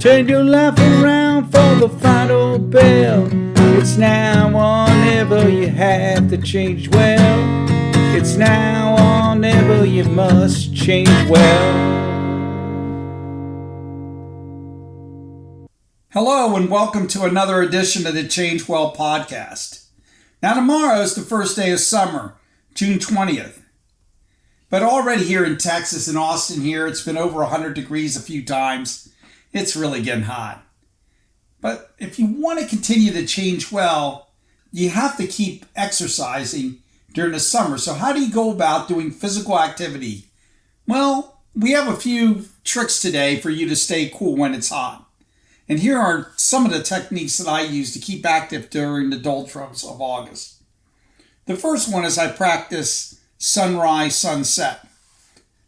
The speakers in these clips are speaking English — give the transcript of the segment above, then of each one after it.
Turn your life around for the final bell. It's now or never, you have to change well. It's now or never, you must change well. Hello and welcome to another edition of the Change Well podcast. Now tomorrow is the first day of summer, June 20th. But already here in Texas and Austin here, it's been over 100 degrees a few times. It's really getting hot. But if you want to continue to change well, you have to keep exercising during the summer. So how do you go about doing physical activity? Well, we have a few tricks today for you to stay cool when it's hot. And here are some of the techniques that I use to keep active during the doldrums of August. The first one is I practice sunrise, sunset.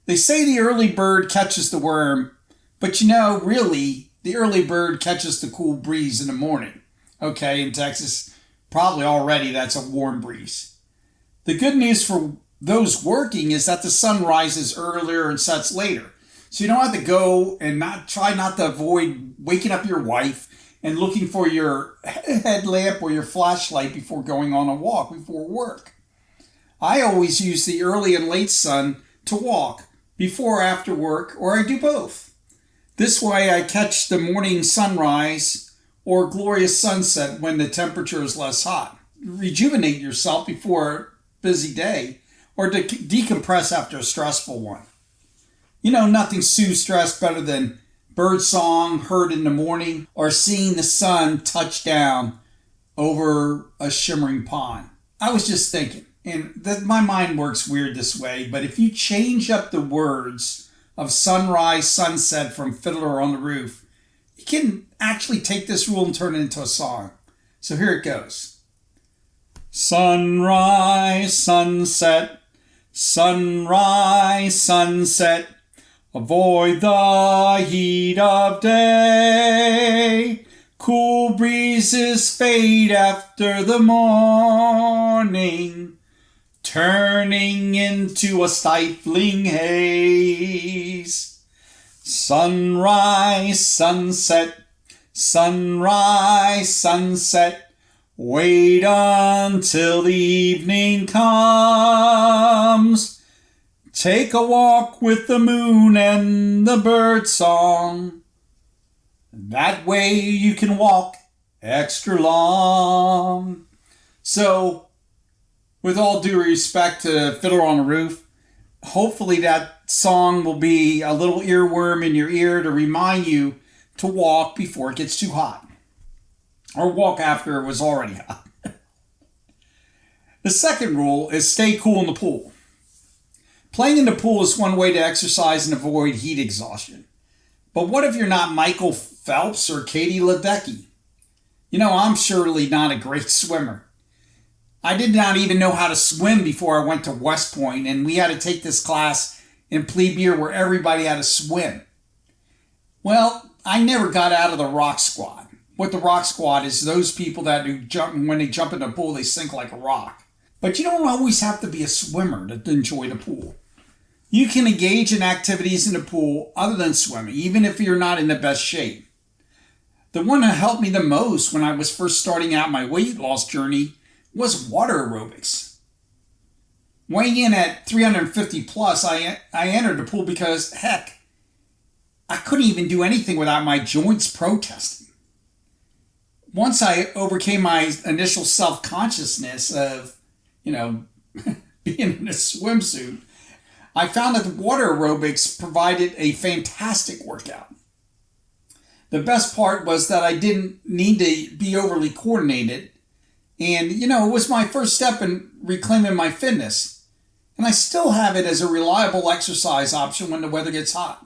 They say the early bird catches the worm, but really, the early bird catches the cool breeze in the morning. Okay, in Texas, probably already that's a warm breeze. The good news for those working is that the sun rises earlier and sets later. So you don't have to go and try not to avoid waking up your wife and looking for your headlamp or your flashlight before going on a walk before work. I always use the early and late sun to walk before or after work, or I do both. This way I catch the morning sunrise or glorious sunset when the temperature is less hot. Rejuvenate yourself before a busy day or to decompress after a stressful one. Nothing soothes stress better than bird song heard in the morning or seeing the sun touch down over a shimmering pond. I was just thinking, and my mind works weird this way, but if you change up the words of sunrise, sunset from Fiddler on the Roof, you can actually take this rule and turn it into a song. So here it goes. Sunrise, sunset, sunrise, sunset, avoid the heat of day. Cool breezes fade after the morning, turning into a stifling haze. Sunrise, sunset, sunrise, sunset. Wait until the evening comes. Take a walk with the moon and the bird song. That way you can walk extra long. So, with all due respect to Fiddler on the Roof, hopefully that song will be a little earworm in your ear to remind you to walk before it gets too hot. Or walk after it was already hot. The second rule is stay cool in the pool. Playing in the pool is one way to exercise and avoid heat exhaustion. But what if you're not Michael Phelps or Katie Ledecky? I'm surely not a great swimmer. I did not even know how to swim before I went to West Point, and we had to take this class in plebe year where everybody had to swim. Well, I never got out of the rock squad. What the rock squad is those people that when they jump in the pool, they sink like a rock. But you don't always have to be a swimmer to enjoy the pool. You can engage in activities in the pool other than swimming, even if you're not in the best shape. The one that helped me the most when I was first starting out my weight loss journey was water aerobics. Weighing in at 350 plus, I entered the pool because, heck, I couldn't even do anything without my joints protesting. Once I overcame my initial self-consciousness of, being in a swimsuit, I found that the water aerobics provided a fantastic workout. The best part was that I didn't need to be overly coordinated. And, it was my first step in reclaiming my fitness. And I still have it as a reliable exercise option when the weather gets hot.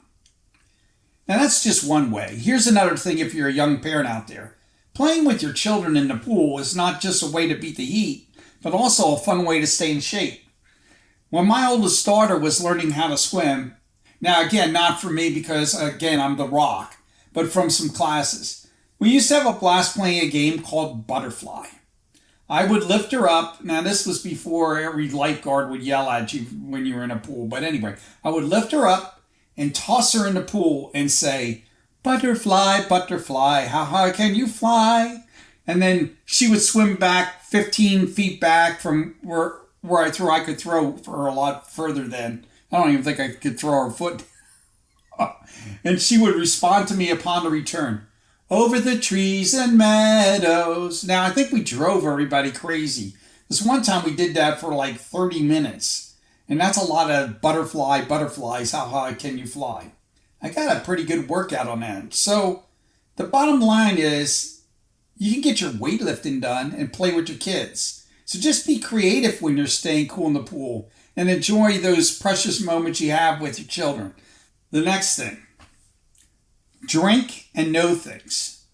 Now, that's just one way. Here's another thing if you're a young parent out there. Playing with your children in the pool is not just a way to beat the heat, but also a fun way to stay in shape. When my oldest daughter was learning how to swim, now again, not for me because, again, I'm the rock, but from some classes, we used to have a blast playing a game called Butterfly. I would lift her up. Now, this was before every lifeguard would yell at you when you were in a pool. But anyway, I would lift her up and toss her in the pool and say, Butterfly, butterfly, how high can you fly? And then she would swim back 15 feet back from where I could throw her a lot further then. I don't even think I could throw her foot. And she would respond to me upon the return. Over the trees and meadows. Now, I think we drove everybody crazy. This one time we did that for like 30 minutes. And that's a lot of butterflies, how high can you fly? I got a pretty good workout on that. So the bottom line is you can get your weightlifting done and play with your kids. So just be creative when you're staying cool in the pool and enjoy those precious moments you have with your children. The next thing, drink and know things.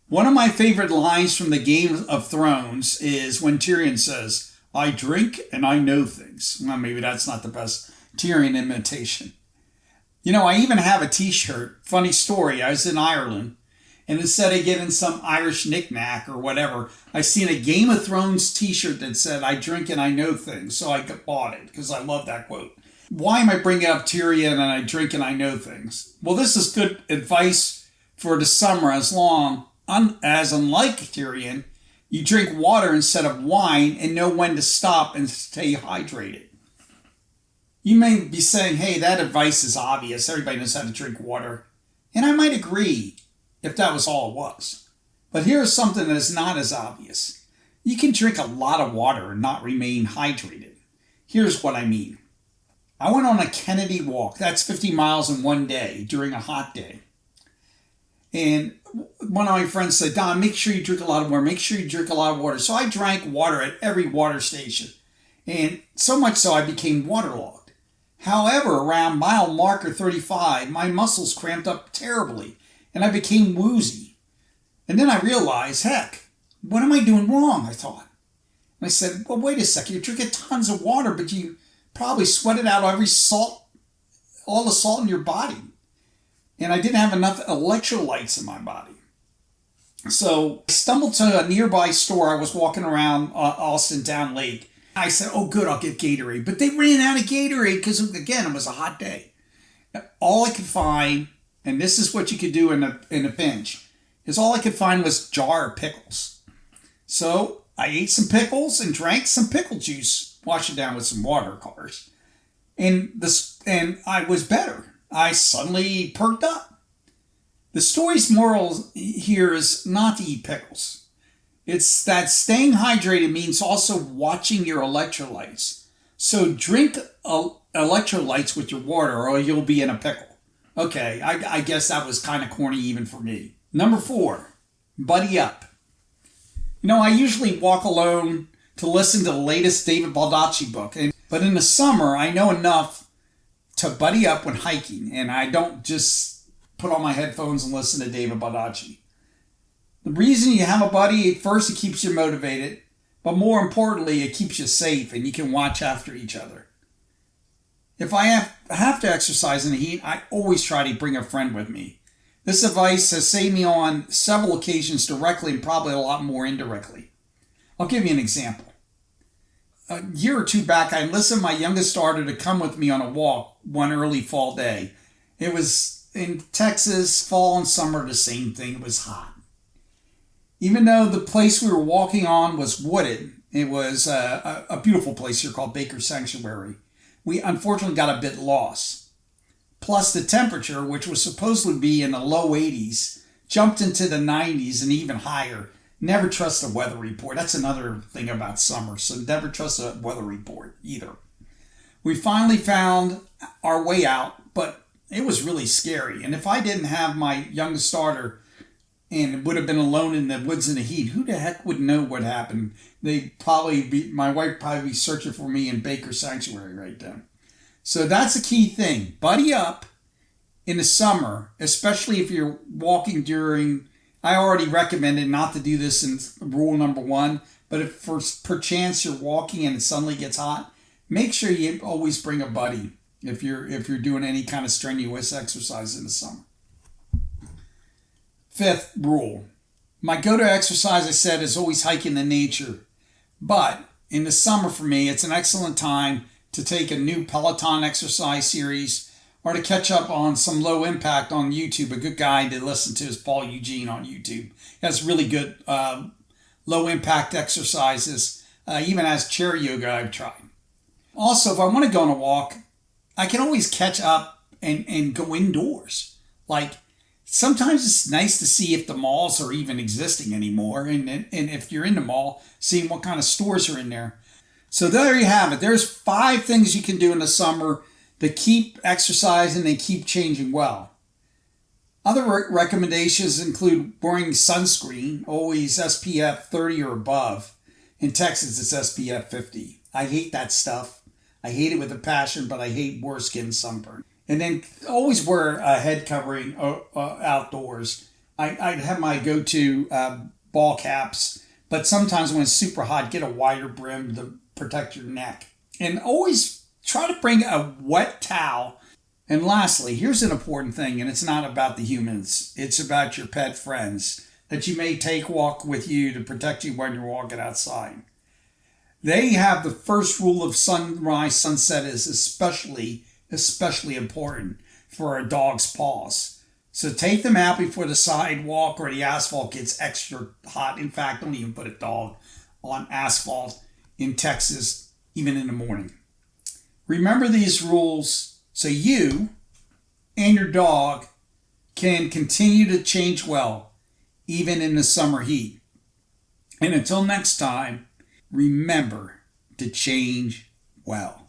One of my favorite lines from the Game of Thrones is when Tyrion says, I drink and I know things. Well, maybe that's not the best Tyrion imitation. You know, I even have a t-shirt. Funny story, I was in Ireland, and instead of getting some Irish knick-knack or whatever, I seen a Game of Thrones t-shirt that said, I drink and I know things. So I bought it because I love that quote. Why am I bringing up Tyrion and I drink and I know things? Well, this is good advice for the summer as unlike Tyrion, you drink water instead of wine and know when to stop and stay hydrated. You may be saying, hey, that advice is obvious. Everybody knows how to drink water. And I might agree if that was all it was. But here's something that is not as obvious. You can drink a lot of water and not remain hydrated. Here's what I mean. I went on a Kennedy walk. That's 50 miles in one day during a hot day. And one of my friends said, Don, make sure you drink a lot of water. Make sure you drink a lot of water. So I drank water at every water station. And so much so I became waterlogged. However, around mile marker 35, my muscles cramped up terribly. And I became woozy. And then I realized, heck, what am I doing wrong? I thought. And I said, well, wait a second. You're drinking tons of water, but you probably sweated out all the salt in your body. And I didn't have enough electrolytes in my body. So I stumbled to a nearby store. I was walking around Austin Town Lake. I said, oh, good, I'll get Gatorade. But they ran out of Gatorade because, again, it was a hot day. All I could find, and this is what you could do in a pinch, is all I could find was a jar of pickles. So I ate some pickles and drank some pickle juice, washed it down with some water, of course. And I was better. I suddenly perked up. The story's moral here is not to eat pickles. It's that staying hydrated means also watching your electrolytes. So drink electrolytes with your water or you'll be in a pickle. Okay, I guess that was kind of corny even for me. Number 4, buddy up. You know, I usually walk alone to listen to the latest David Baldacci book. But in the summer, I know enough to buddy up when hiking. And I don't just put on my headphones and listen to David Baldacci. The reason you have a buddy, first, it keeps you motivated. But more importantly, it keeps you safe and you can watch after each other. If I have to exercise in the heat, I always try to bring a friend with me. This advice has saved me on several occasions directly and probably a lot more indirectly. I'll give you an example. A year or two back, I enlisted my youngest daughter to come with me on a walk one early fall day. It was in Texas, fall and summer, the same thing. It was hot. Even though the place we were walking on was wooded, it was a beautiful place here called Baker Sanctuary. We unfortunately got a bit lost. Plus the temperature, which was supposed to be in the low 80s, jumped into the 90s and even higher. Never trust a weather report. That's another thing about summer, so never trust a weather report either. We finally found our way out, but it was really scary. And if I didn't have my youngest daughter and would have been alone in the woods in the heat, who the heck would know what happened? My wife would probably be searching for me in Baker Sanctuary right then. So that's a key thing. Buddy up in the summer, especially if you're walking during, I already recommended not to do this in rule number 1, but if for perchance you're walking and it suddenly gets hot, make sure you always bring a buddy if you're doing any kind of strenuous exercise in the summer. 5th rule. My go-to exercise, I said, is always hiking in nature. But in the summer for me, it's an excellent time to take a new Peloton exercise series or to catch up on some low impact on YouTube. A good guy to listen to is Paul Eugene on YouTube. He has really good low impact exercises, even as chair yoga I've tried. Also, if I want to go on a walk, I can always catch up and go indoors. Like, sometimes it's nice to see if the malls are even existing anymore. And if you're in the mall, seeing what kind of stores are in there. So there you have it. There's 5 things you can do in the summer to keep exercising and keep changing well. Other recommendations include wearing sunscreen, always SPF 30 or above. In Texas, it's SPF 50. I hate that stuff. I hate it with a passion, but I hate worse getting sunburn. And then always wear a head covering outdoors. I'd have my go-to ball caps, but sometimes when it's super hot, get a wider brim to protect your neck. And always try to bring a wet towel. And lastly, here's an important thing, and it's not about the humans. It's about your pet friends that you may take walk with you to protect you when you're walking outside. They have the first rule of sunrise, sunset is especially important for a dog's paws. So take them out before the sidewalk or the asphalt gets extra hot. In fact, don't even put a dog on asphalt in Texas, even in the morning. Remember these rules so you and your dog can continue to change well, even in the summer heat. And until next time, remember to change well.